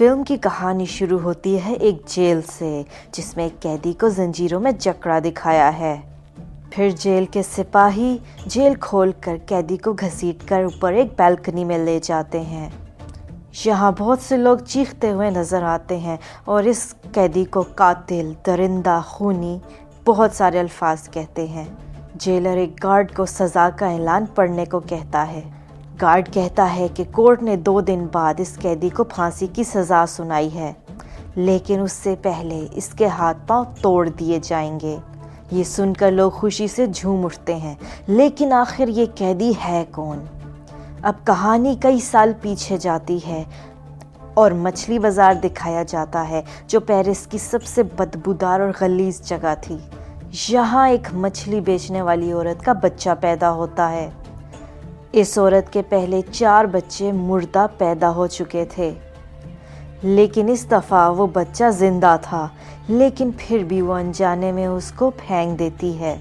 Film کی کہانی شروع ہوتی ہے ایک جیل سے، جس میں ایک قیدی کو زنجیروں میں جکڑا دکھایا ہے۔ پھر جیل کے سپاہی جیل کھول کر قیدی کو گھسیٹ کر اوپر ایک بالکنی میں لے جاتے ہیں۔ یہاں بہت سے لوگ چیختے ہوئے نظر آتے ہیں اور اس قیدی کو قاتل، درندہ، خونی بہت سارے الفاظ کہتے ہیں۔ جیلر ایک گارڈ کو سزا کا اعلان پڑھنے کو کہتا ہے۔ گارڈ کہتا ہے کہ کورٹ نے 2 دن بعد اس قیدی کو پھانسی کی سزا سنائی ہے، لیکن اس سے پہلے اس کے ہاتھ پاؤں توڑ دیے جائیں گے۔ یہ سن کر لوگ خوشی سے جھوم اٹھتے ہیں، لیکن آخر یہ قیدی ہے کون؟ اب کہانی کئی سال پیچھے جاتی ہے اور مچھلی بازار دکھایا جاتا ہے، جو پیرس کی سب سے بدبودار اور غلیظ جگہ تھی۔ یہاں ایک مچھلی بیچنے والی عورت کا بچہ پیدا ہوتا ہے۔ اس عورت کے پہلے 4 بچے مردہ پیدا ہو چکے تھے، لیکن اس دفعہ وہ بچہ زندہ تھا، لیکن پھر بھی وہ انجانے میں اس کو پھینک دیتی ہے۔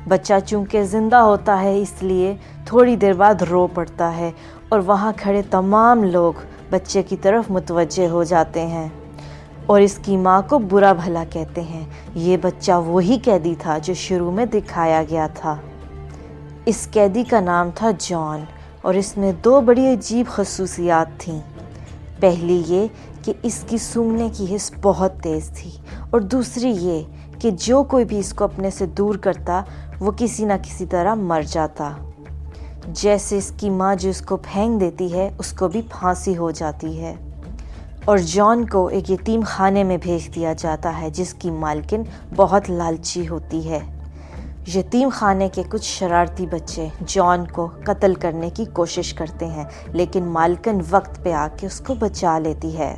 بچہ چونکہ زندہ ہوتا ہے، اس لیے تھوڑی دیر بعد رو پڑتا ہے اور وہاں کھڑے تمام لوگ بچے کی طرف متوجہ ہو جاتے ہیں اور اس کی ماں کو برا بھلا کہتے ہیں۔ یہ بچہ وہی قیدی تھا جو شروع میں دکھایا گیا تھا۔ اس قیدی کا نام تھا جان، اور اس میں 2 بڑی عجیب خصوصیات تھیں۔ پہلی یہ کہ اس کی سونگھنے کی حس بہت تیز تھی، اور دوسری یہ کہ جو کوئی بھی اس کو اپنے سے دور کرتا وہ کسی نہ کسی طرح مر جاتا۔ جیسے اس کی ماں جو اس کو پھینک دیتی ہے، اس کو بھی پھانسی ہو جاتی ہے، اور جان کو ایک یتیم خانے میں بھیج دیا جاتا ہے جس کی مالکن بہت لالچی ہوتی ہے۔ یتیم خانے کے کچھ شرارتی بچے جان کو قتل کرنے کی کوشش کرتے ہیں، لیکن مالکن وقت پہ آ کے اس کو بچا لیتی ہے۔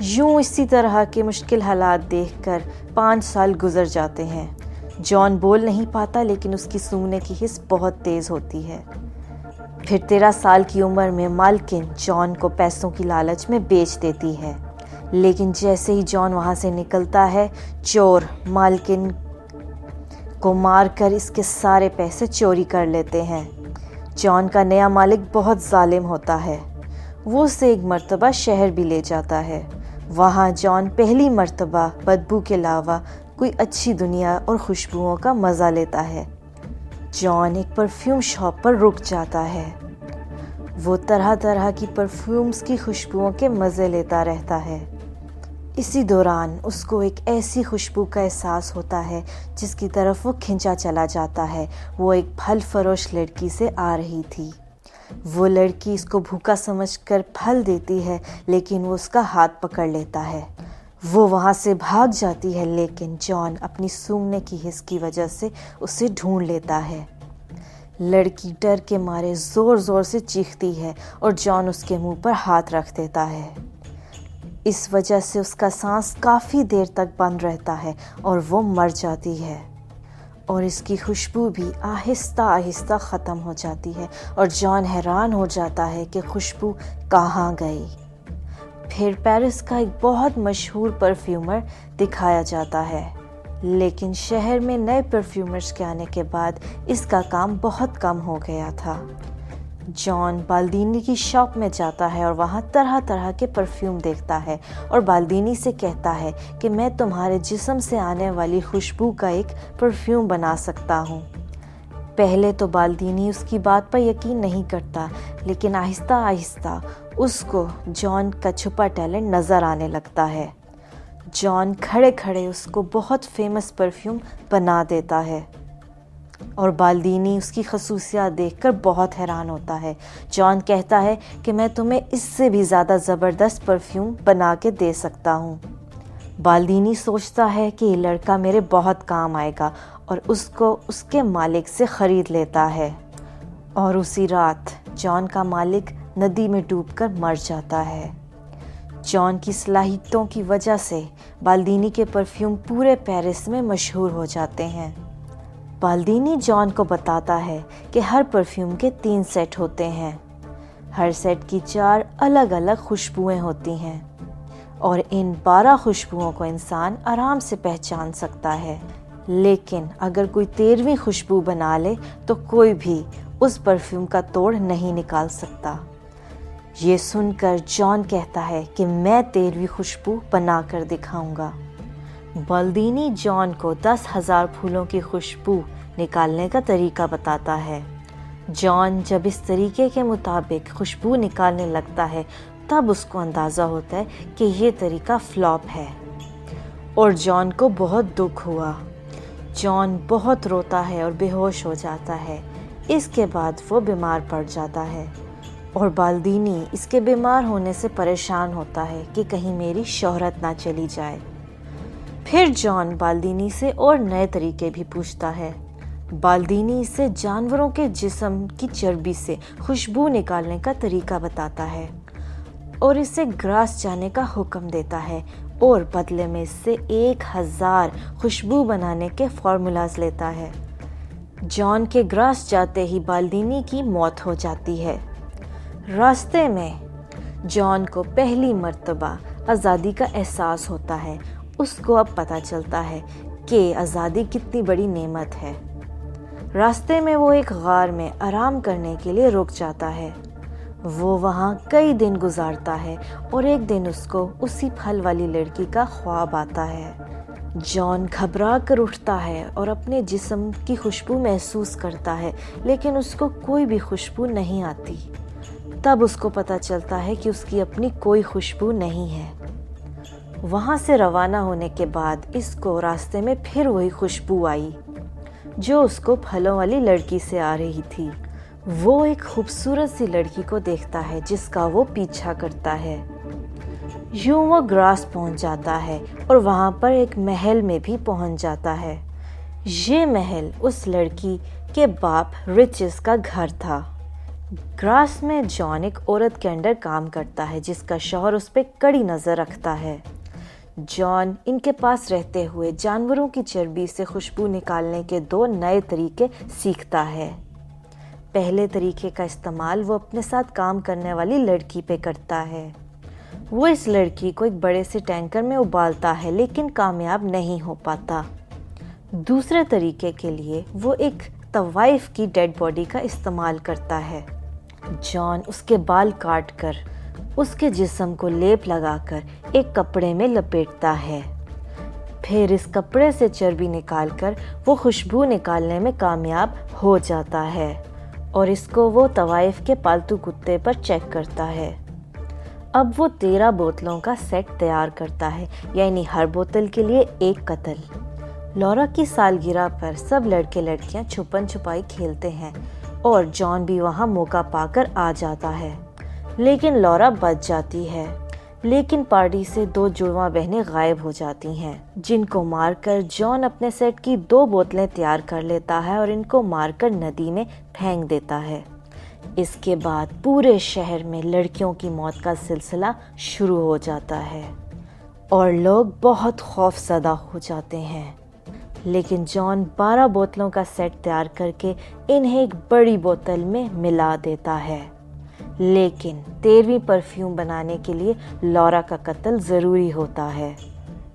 یوں اسی طرح کے مشکل حالات دیکھ کر 5 سال گزر جاتے ہیں۔ جان بول نہیں پاتا، لیکن اس کی سونگنے کی حس بہت تیز ہوتی ہے۔ پھر 13 سال کی عمر میں مالکن جان کو پیسوں کی لالچ میں بیچ دیتی ہے، لیکن جیسے ہی جان وہاں سے نکلتا ہے، چور مالکن کو مار کر اس کے سارے پیسے چوری کر لیتے ہیں۔ جان کا نیا مالک بہت ظالم ہوتا ہے، وہ اسے ایک مرتبہ شہر بھی لے جاتا ہے۔ وہاں جان پہلی مرتبہ بدبو کے علاوہ کوئی اچھی دنیا اور خوشبوؤں کا مزہ لیتا ہے۔ جان ایک پرفیوم شاپ پر رک جاتا ہے۔ وہ طرح طرح کی پرفیومز کی خوشبوؤں کے مزے لیتا رہتا ہے۔ اسی دوران اس کو ایک ایسی خوشبو کا احساس ہوتا ہے جس کی طرف وہ کھنچا چلا جاتا ہے۔ وہ ایک پھل فروش لڑکی سے آ رہی تھی۔ وہ لڑکی اس کو بھوکا سمجھ کر پھل دیتی ہے، لیکن وہ اس کا ہاتھ پکڑ لیتا ہے۔ وہ وہاں سے بھاگ جاتی ہے، لیکن جان اپنی سونگنے کی حس کی وجہ سے اسے ڈھونڈ لیتا ہے۔ لڑکی ڈر کے مارے زور زور سے چیختی ہے اور جان اس کے منہ پر ہاتھ رکھ دیتا ہے۔ اس وجہ سے اس کا سانس کافی دیر تک بند رہتا ہے اور وہ مر جاتی ہے، اور اس کی خوشبو بھی آہستہ آہستہ ختم ہو جاتی ہے، اور جان حیران ہو جاتا ہے کہ خوشبو کہاں گئی۔ پھر پیرس کا ایک بہت مشہور پرفیومر دکھایا جاتا ہے، لیکن شہر میں نئے پرفیومرز کے آنے کے بعد اس کا کام بہت کم ہو گیا تھا۔ جان بالدینی کی شاپ میں جاتا ہے اور وہاں طرح طرح کے پرفیوم دیکھتا ہے، اور بالدینی سے کہتا ہے کہ میں تمہارے جسم سے آنے والی خوشبو کا ایک پرفیوم بنا سکتا ہوں۔ پہلے تو بالدینی اس کی بات پر یقین نہیں کرتا، لیکن آہستہ آہستہ اس کو جان کا چھپا ٹیلنٹ نظر آنے لگتا ہے۔ جان کھڑے کھڑے اس کو بہت فیمس پرفیوم بنا دیتا ہے، اور بالدینی اس کی خصوصیات دیکھ کر بہت حیران ہوتا ہے۔ جان کہتا ہے کہ میں تمہیں اس سے بھی زیادہ زبردست پرفیوم بنا کے دے سکتا ہوں۔ بالدینی سوچتا ہے کہ یہ لڑکا میرے بہت کام آئے گا، اور اس کو اس کے مالک سے خرید لیتا ہے، اور اسی رات جان کا مالک ندی میں ڈوب کر مر جاتا ہے۔ جان کی صلاحیتوں کی وجہ سے بالدینی کے پرفیوم پورے پیرس میں مشہور ہو جاتے ہیں۔ بالدینی جان کو بتاتا ہے کہ ہر پرفیوم کے 3 سیٹ ہوتے ہیں، ہر سیٹ کی 4 الگ الگ خوشبوئیں ہوتی ہیں، اور ان 12 خوشبوؤں کو انسان آرام سے پہچان سکتا ہے، لیکن اگر کوئی 13ویں خوشبو بنا لے تو کوئی بھی اس پرفیوم کا توڑ نہیں نکال سکتا۔ یہ سن کر جان کہتا ہے کہ میں 13ویں خوشبو بنا کر دکھاؤں گا۔ بالدینی جان کو 10,000 پھولوں کی خوشبو نکالنے کا طریقہ بتاتا ہے۔ جان جب اس طریقے کے مطابق خوشبو نکالنے لگتا ہے تب اس کو اندازہ ہوتا ہے کہ یہ طریقہ فلاپ ہے اور جان کو بہت دکھ ہوا۔ جان بہت روتا ہے اور بے ہوش ہو جاتا ہے۔ اس کے بعد وہ بیمار پڑ جاتا ہے اور بالدینی اس کے بیمار ہونے سے پریشان ہوتا ہے کہ کہیں میری شہرت نہ چلی جائے۔ پھر جان بالدینی سے اور نئے طریقے بھی پوچھتا ہے۔ بالدینی اسے جانوروں کے جسم کی چربی سے خوشبو نکالنے کا طریقہ بتاتا ہے اور اسے گراس جانے کا حکم دیتا ہے اور بدلے میں اس سے 1,000 خوشبو بنانے کے فارمولاز لیتا ہے۔ جان کے گراس جاتے ہی بالدینی کی موت ہو جاتی ہے۔ راستے میں جان کو پہلی مرتبہ آزادی کا احساس ہوتا ہے۔ اس کو اب پتہ چلتا ہے کہ آزادی کتنی بڑی نعمت ہے۔ راستے میں وہ ایک غار میں آرام کرنے کے لیے رک جاتا ہے۔ وہ وہاں کئی دن گزارتا ہے اور ایک دن اس کو اسی پھل والی لڑکی کا خواب آتا ہے۔ جان گھبرا کر اٹھتا ہے اور اپنے جسم کی خوشبو محسوس کرتا ہے لیکن اس کو کوئی بھی خوشبو نہیں آتی۔ تب اس کو پتہ چلتا ہے کہ اس کی اپنی کوئی خوشبو نہیں ہے۔ وہاں سے روانہ ہونے کے بعد اس کو راستے میں پھر وہی خوشبو آئی جو اس کو پھلوں والی لڑکی سے آ رہی تھی۔ وہ ایک خوبصورت سی لڑکی کو دیکھتا ہے جس کا وہ پیچھا کرتا ہے۔ یوں وہ گراس پہنچ جاتا ہے اور وہاں پر ایک محل میں بھی پہنچ جاتا ہے۔ یہ محل اس لڑکی کے باپ رچز کا گھر تھا۔ گراس میں جان ایک عورت کے انڈر کام کرتا ہے جس کا شوہر اس پہ کڑی نظر رکھتا ہے۔ جان ان کے پاس رہتے ہوئے جانوروں کی چربی سے خوشبو نکالنے کے 2 نئے طریقے سیکھتا ہے۔ پہلے طریقے کا استعمال وہ اپنے ساتھ کام کرنے والی لڑکی پہ کرتا ہے۔ وہ اس لڑکی کو ایک بڑے سے ٹینکر میں ابالتا ہے لیکن کامیاب نہیں ہو پاتا۔ دوسرے طریقے کے لیے وہ ایک طوائف کی ڈیڈ باڈی کا استعمال کرتا ہے۔ جان اس کے بال کاٹ کر اس کے جسم کو لیپ لگا کر ایک کپڑے میں لپیٹتا ہے۔ پھر اس کپڑے سے چربی نکال کر وہ خوشبو نکالنے میں کامیاب ہو جاتا ہے اور اس کو وہ طوائف کے پالتو کتے پر چیک کرتا ہے۔ اب وہ 13 بوتلوں کا سیٹ تیار کرتا ہے، یعنی ہر بوتل کے لیے 1 قتل۔ لورا کی سالگرہ پر سب لڑکے لڑکیاں چھپن چھپائی کھیلتے ہیں اور جان بھی وہاں موقع پا کر آ جاتا ہے، لیکن لورا بچ جاتی ہے۔ لیکن پارٹی سے 2 جڑواں بہنیں غائب ہو جاتی ہیں جن کو مار کر جان اپنے سیٹ کی 2 بوتلیں تیار کر لیتا ہے اور ان کو مار کر ندی میں پھینک دیتا ہے۔ اس کے بعد پورے شہر میں لڑکیوں کی موت کا سلسلہ شروع ہو جاتا ہے اور لوگ بہت خوف زدہ ہو جاتے ہیں۔ لیکن جان 12 بوتلوں کا سیٹ تیار کر کے انہیں ایک بڑی بوتل میں ملا دیتا ہے۔ لیکن 13ویں پرفیوم بنانے کے لیے لورا کا قتل ضروری ہوتا ہے۔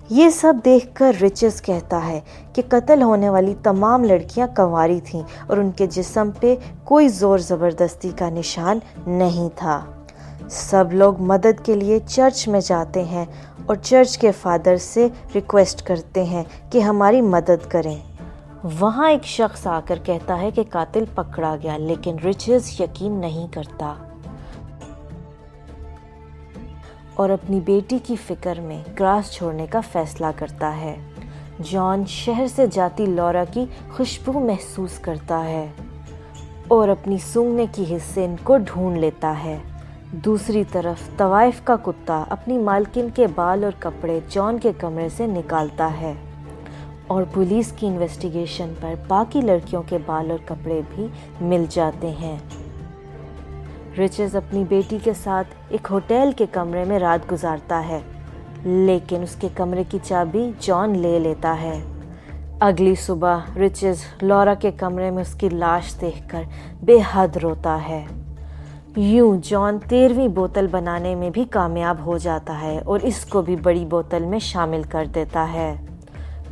یہ سب دیکھ کر رچز کہتا ہے کہ قتل ہونے والی تمام لڑکیاں کنواری تھیں اور ان کے جسم پہ کوئی زور زبردستی کا نشان نہیں تھا۔ سب لوگ مدد کے لیے چرچ میں جاتے ہیں اور چرچ کے فادر سے ریکویسٹ کرتے ہیں کہ ہماری مدد کریں۔ وہاں ایک شخص آ کر کہتا ہے کہ قاتل پکڑا گیا، لیکن رچز یقین نہیں کرتا اور اپنی بیٹی کی فکر میں گراس چھوڑنے کا فیصلہ کرتا ہے۔ جان شہر سے جاتی لورا کی خوشبو محسوس کرتا ہے اور اپنی سونگھنے کی حصے ان کو ڈھونڈ لیتا ہے۔ دوسری طرف طوائف کا کتا اپنی مالکن کے بال اور کپڑے جان کے کمرے سے نکالتا ہے اور پولیس کی انویسٹیگیشن پر باقی لڑکیوں کے بال اور کپڑے بھی مل جاتے ہیں۔ رچز اپنی بیٹی کے ساتھ ایک ہوٹل کے کمرے میں رات گزارتا ہے، لیکن اس کے کمرے کی چابی جان لے لیتا ہے۔ اگلی صبح رچز لورا کے کمرے میں اس کی لاش دیکھ کر بے حد روتا ہے۔ یوں جان 13ویں بوتل بنانے میں بھی کامیاب ہو جاتا ہے اور اس کو بھی بڑی بوتل میں شامل کر دیتا ہے۔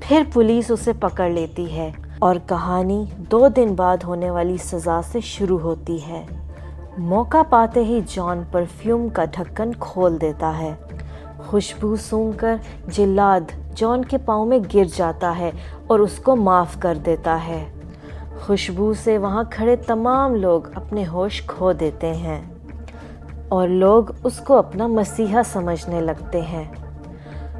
پھر پولیس اسے پکڑ لیتی ہے اور کہانی 2 دن بعد ہونے والی سزا سے شروع ہوتی ہے۔ موقع پاتے ہی جان پرفیوم کا ڈھکن کھول دیتا ہے۔ خوشبو سونگھ کر جلاد جان کے پاؤں میں گر جاتا ہے اور اس کو معاف کر دیتا ہے۔ خوشبو سے وہاں کھڑے تمام لوگ اپنے ہوش کھو دیتے ہیں اور لوگ اس کو اپنا مسیحا سمجھنے لگتے ہیں۔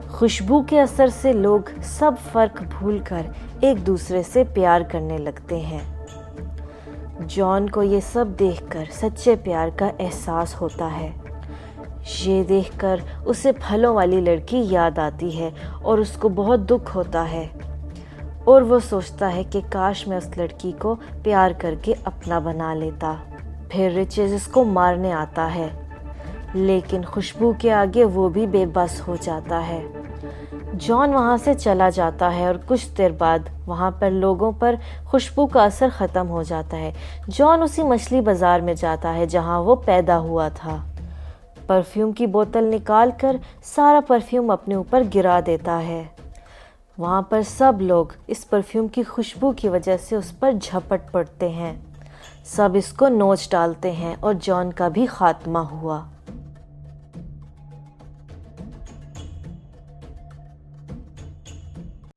خوشبو کے اثر سے لوگ سب فرق بھول کر ایک دوسرے سے پیار کرنے لگتے ہیں۔ جان کو یہ سب دیکھ کر سچے پیار کا احساس ہوتا ہے۔ یہ دیکھ کر اسے پھلوں والی لڑکی یاد آتی ہے اور اس کو بہت دکھ ہوتا ہے اور وہ سوچتا ہے کہ کاش میں اس لڑکی کو پیار کر کے اپنا بنا لیتا۔ پھر رچز اس کو مارنے آتا ہے لیکن خوشبو کے آگے وہ بھی بے بس ہو جاتا ہے۔ جان وہاں سے چلا جاتا ہے اور کچھ دیر بعد وہاں پر لوگوں پر خوشبو کا اثر ختم ہو جاتا ہے۔ جان اسی مچھلی بازار میں جاتا ہے جہاں وہ پیدا ہوا تھا۔ پرفیوم کی بوتل نکال کر سارا پرفیوم اپنے اوپر گرا دیتا ہے۔ وہاں پر سب لوگ اس پرفیوم کی خوشبو کی وجہ سے اس پر جھپٹ پڑتے ہیں۔ سب اس کو نوچ ڈالتے ہیں اور جان کا بھی خاتمہ ہوا۔